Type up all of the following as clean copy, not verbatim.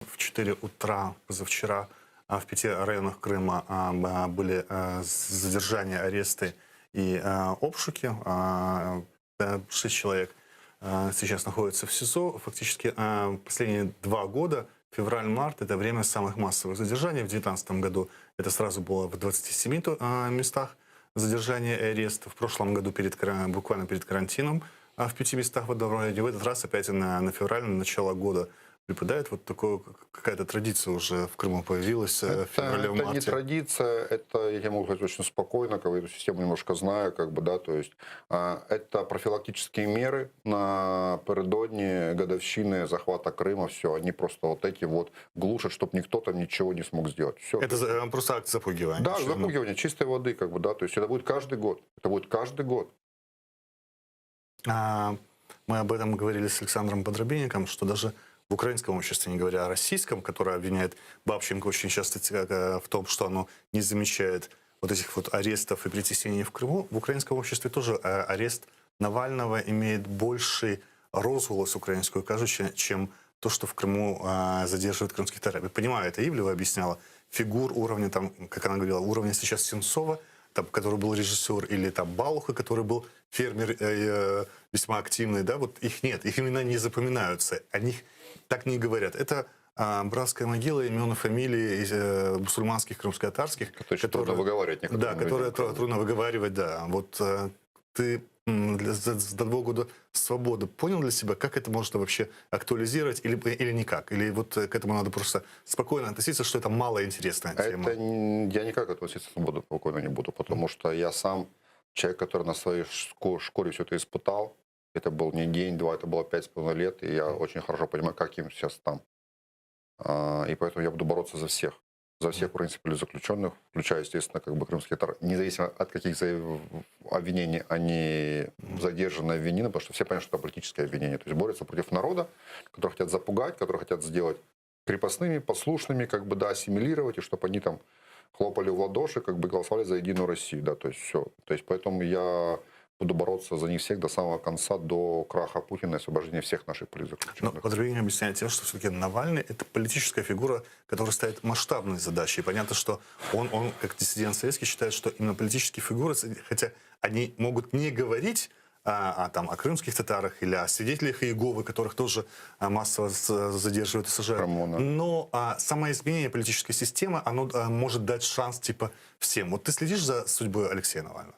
В 4 утра позавчера в 5 районах Крыма были задержания, аресты и обшуки. 6 человек сейчас находятся в СИЗО. Фактически последние 2 года, февраль-март, это время самых массовых задержаний. В 2019 году это сразу было в 27 местах задержания и ареста. В прошлом году, буквально перед карантином, в 5 местах в одном районе. В этот раз опять на февраль, на начало года припадает. Вот такое, какая-то традиция уже в Крыму появилась в феврале, в Это не марте. традиция, это, я могу сказать, очень спокойно, как бы эту систему немножко знаю, как бы, да, то есть это профилактические меры напередодні годовщины захвата Крыма, все, они просто вот эти вот глушат, чтобы никто там ничего не смог сделать, все. Это просто акт запугивания. Да, запугивание чистой воды, как бы, да, то есть это будет каждый год, это будет каждый год. Мы об этом говорили с Александром Подробинником, что даже в украинском обществе, не говоря о российском, которое обвиняет Бабченко очень часто в том, что оно не замечает вот этих вот арестов и притеснений в Крыму, в украинском обществе тоже арест Навального имеет больший розголос украинскую, кажется, чем то, что в Крыму задерживают крымских татар. Я понимаю, это Ивлева объясняла, фигур уровня, там, как она говорила, уровня сейчас Сенцова, там, который был режиссер, или там Балуха, который был фермер весьма активный, да, вот их нет, их имена не запоминаются, о них так не говорят. Это братская могила, имена, фамилии мусульманских, крымско-татарских. Которые трудно выговаривать некоторым Да, которые людям. трудно выговаривать, да. Вот ты за 2 года свободы понял для себя, как это можно вообще актуализировать или никак? Или вот к этому надо просто спокойно относиться, что это малоинтересная тема? Я никак относиться к свободу спокойно не буду, потому что я сам человек, который на своей шкуре все это испытал. Это был не день-два, это было 5,5 лет, и я очень хорошо понимаю, как им сейчас там. И поэтому я буду бороться за всех. За всех украинских политзаключенных, включая, естественно, как бы крымских татар, независимо от каких обвинений они задержаны, обвинены, потому что все понимают, что это политическое обвинение. То есть борются против народа, которые хотят запугать, которые хотят сделать крепостными, послушными, как бы, да, ассимилировать, и чтобы они там хлопали в ладоши, как бы голосовали за Единую Россию, да, то есть все. То есть поэтому я буду бороться за них всех до самого конца, до краха Путина и освобождения всех наших политзаключенных. Но Подробинник объясняет тем, что все-таки Навальный – это политическая фигура, которая ставит масштабные задачи. И понятно, что он, как диссидент советский, считает, что именно политические фигуры, хотя они могут не говорить о крымских татарах или о свидетелях Иеговы, которых тоже массово задерживают и сажают. Но самое изменение политической системы, оно может дать шанс типа всем. Вот ты следишь за судьбой Алексея Навального?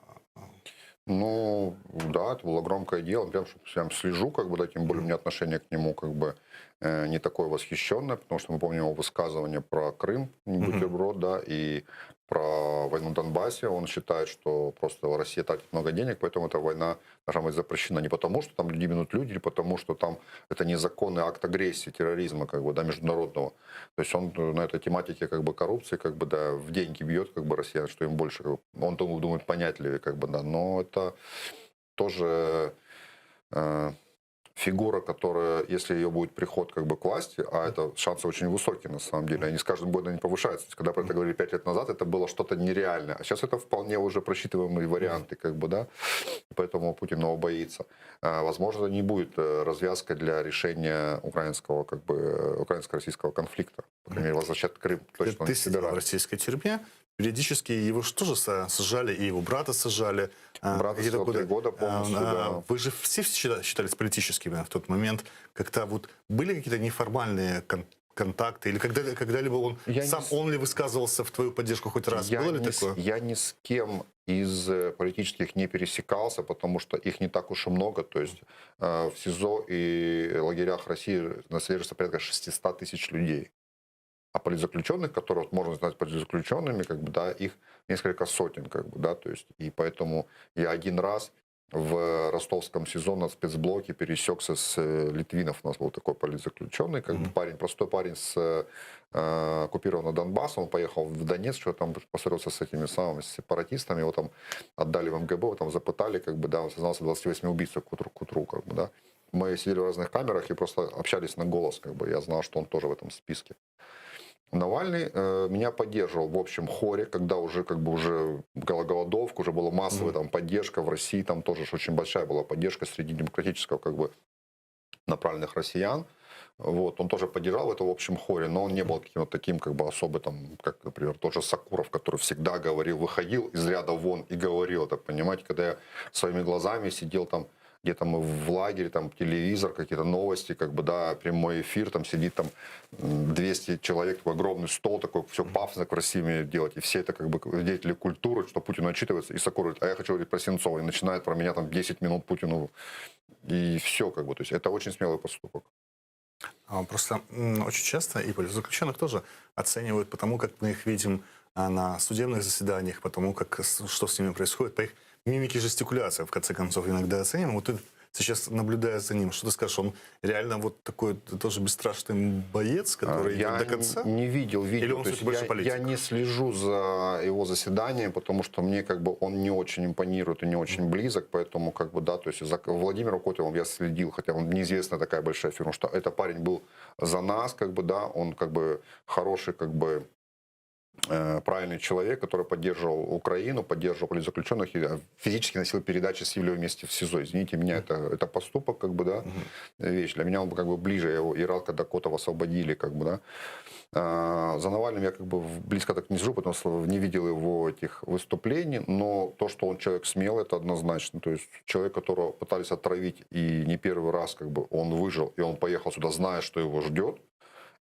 Ну, да, это было громкое дело. Прям слежу, как бы, да, тем более у меня отношение к нему, как бы, не такое восхищенное, потому что мы помним его высказывание про Крым, не бутерброд, да, и про войну в Донбассе. Он считает, что просто Россия тратит много денег, поэтому эта война должна быть запрещена не потому, что там гибнут люди, или потому, что там это незаконный акт агрессии, терроризма, как бы, да, международного. То есть он на этой тематике, как бы, коррупции, как бы, да, в деньги бьет, как бы, россиян, что им больше, как бы, он думает понятливее, как бы, да, но это тоже фигура, которая, если ее будет приход, как бы, к власти, а это шансы очень высокие на самом деле, они с каждым годом не повышаются. То есть, когда про это говорили 5 лет назад, это было что-то нереальное, а сейчас это вполне уже просчитываемые варианты, как бы, да, поэтому Путин его боится. Возможно, не будет развязкой для решения украинского, как бы, украинско-российского конфликта, по крайней мере, возвращать Крым точно не Ты сидел в собирается. российской тюрьме, периодически его же тоже сажали, и его брата сажали. Брата сидел 3 года полностью, да. Вы же все считались политическими в тот момент? Как-то вот были какие-то неформальные контакты? Или когда-либо он ли высказывался в твою поддержку хоть раз? Было ли такое? Я ни с кем из политических не пересекался, потому что их не так уж и много. То есть в СИЗО и лагерях России содержится порядка 600 тысяч людей. А политзаключенных, которых можно назвать политзаключенными, как бы, да, их несколько сотен, как бы, да, то есть, и поэтому я один раз в ростовском СИЗО на спецблоке пересекся с Литвинов, у нас был такой политзаключенный, как бы, парень, простой парень с оккупированного Донбасса, он поехал в Донецк, что там поссорился с этими самыми сепаратистами, его там отдали в МГБ, его там запытали, как бы, да, он сознался в 28 убийствах к утру, как бы, да. Мы сидели в разных камерах и просто общались на голос, как бы, я знал, что он тоже в этом списке. Навальный меня поддерживал в общем хоре, когда уже, как бы, уже была голодовка, уже была массовая там поддержка в России, там тоже очень большая была поддержка среди демократического, как бы, направленных россиян. Вот, он тоже поддержал это в общем хоре, но он не был каким-то таким, как бы особо там, как, например, тот же Сакуров, который всегда говорил, выходил из ряда вон и говорил это, понимаете, когда я своими глазами сидел там, где-то мы в лагере, там телевизор, какие-то новости, как бы, да, прямой эфир, там сидит там 200 человек, такой огромный стол, такой, все пафосно, красивее делать, и все это как бы деятели культуры, что Путин отчитывается, и Сакуров говорит, а я хочу говорить про Сенцова, и начинает про меня там 10 минут Путину, и все, как бы, то есть это очень смелый поступок. Просто очень часто и политзаключенных тоже оценивают по тому, как мы их видим на судебных заседаниях, по тому, что с ними происходит, по их мимике, жестикуляции, в конце концов, иногда оцениваем. Вот ты сейчас, наблюдая за ним, что ты скажешь, он реально вот такой тоже бесстрашный боец, который идет до конца? Не видел видео. Или он все-таки больше политик? Я не слежу за его заседанием, потому что мне как бы он не очень импонирует и не очень близок, поэтому как бы да, то есть за Владимиром Котовым я следил, хотя он неизвестная такая большая фирма, что это парень был за нас, как бы да, он как бы хороший как бы правильный человек, который поддерживал Украину, поддерживал политзаключенных и физически носил передачи с Ивлевым вместе в СИЗО. Извините меня, это поступок, как бы, да, вещь. Для меня он как бы ближе, я его и рад, когда Котова освободили, как бы, да. За Навальным я как бы близко так не сижу, потому что не видел его этих выступлений, но то, что он человек смелый, это однозначно. То есть человек, которого пытались отравить, и не первый раз как бы он выжил, и он поехал сюда, зная, что его ждет,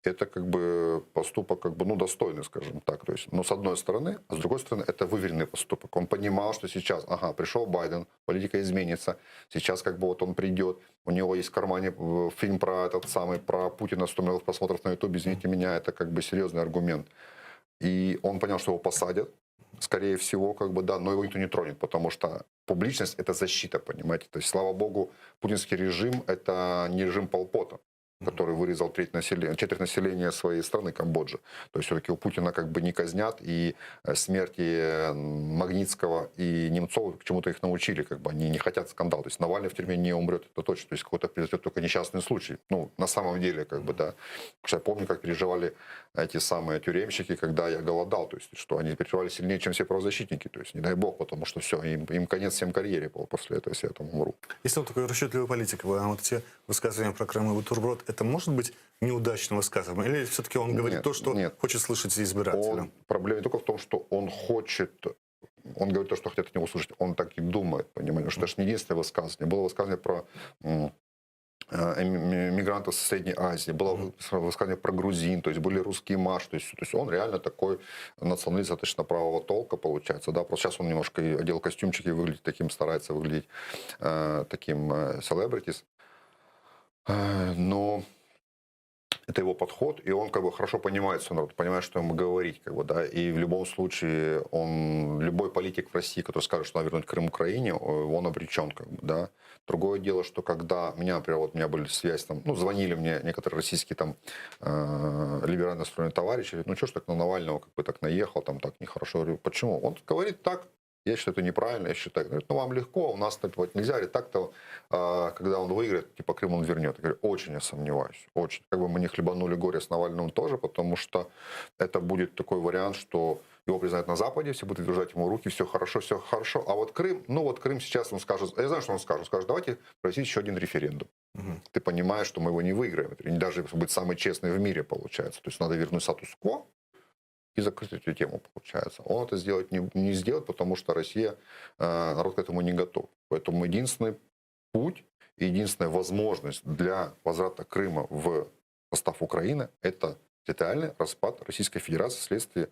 это как бы поступок, как бы, ну, достойный, скажем так. То есть, но с одной стороны, а с другой стороны, это выверенный поступок. Он понимал, что сейчас, ага, пришел Байден, политика изменится, сейчас как бы вот он придет, у него есть в кармане фильм про этот самый, про Путина, 100 миллионов просмотров на Ютубе, извините меня, это как бы серьезный аргумент. И он понял, что его посадят, скорее всего, как бы, да, но его никто не тронет, потому что публичность – это защита, понимаете. То есть, слава богу, путинский режим – это не режим Пол Пота, который вырезал четверть населения своей страны, Камбоджи. То есть все-таки у Путина как бы не казнят, и смерти Магнитского и Немцова к чему-то их научили, как бы они не хотят скандал. То есть Навальный в тюрьме не умрет, это точно. То есть какой-то произойдет только несчастный случай. Ну, на самом деле, как бы, да. Потому что я помню, как переживали эти самые тюремщики, когда я голодал. То есть, что они переживали сильнее, чем все правозащитники. То есть, не дай бог, потому что все, им конец всем карьере после этого, если я там умру. Если он такой расчетливый политик, вот эти высказывания про Крым и бутерброд, это может быть неудачным высказыванием? Или все-таки он говорит то, что хочет слышать избиратели? Проблема не только в том, что он хочет, он говорит то, что хотят от него услышать, он так и думает, понимаете, что это не единственное высказывание. Было высказывание про мигрантов с Средней Азии, было высказывание про грузин, то есть были русские марш, то есть он реально такой националист достаточно правого толка получается, да, просто сейчас он немножко одел костюмчики, выглядит таким, старается выглядеть таким celebrities, но это его подход, и он как бы хорошо понимает свой народ, понимает, что ему говорить, как бы, да, и в любом случае любой политик в России, который скажет, что надо вернуть Крым Украине, он обречен, как бы, да. Другое дело, что когда например, вот у меня были связи, там, ну, звонили мне некоторые российские там либерально настроенные товарищи, говорят, ну, что ж так на Навального как бы так наехал, там так нехорошо. Я говорю, почему? Он говорит так. Я считаю, это неправильно, я считаю, говорит, ну вам легко, у нас так вот нельзя, и так-то, когда он выиграет, типа Крым он вернет. Я говорю, очень я сомневаюсь, очень. Как бы мы не хлебанули горе с Навальным тоже, потому что это будет такой вариант, что его признают на Западе, все будут держать ему руки, все хорошо, а вот Крым, ну вот Крым сейчас он скажет, я знаю, что он скажет, давайте провести еще один референдум. Ты понимаешь, что мы его не выиграем, это даже быть самый честный в мире получается, то есть надо вернуть статус-кво, и закрыть эту тему, получается. Он это сделать не сделает, потому что Россия, народ к этому не готов. Поэтому единственный путь, единственная возможность для возврата Крыма в состав Украины – это территориальный распад Российской Федерации вследствие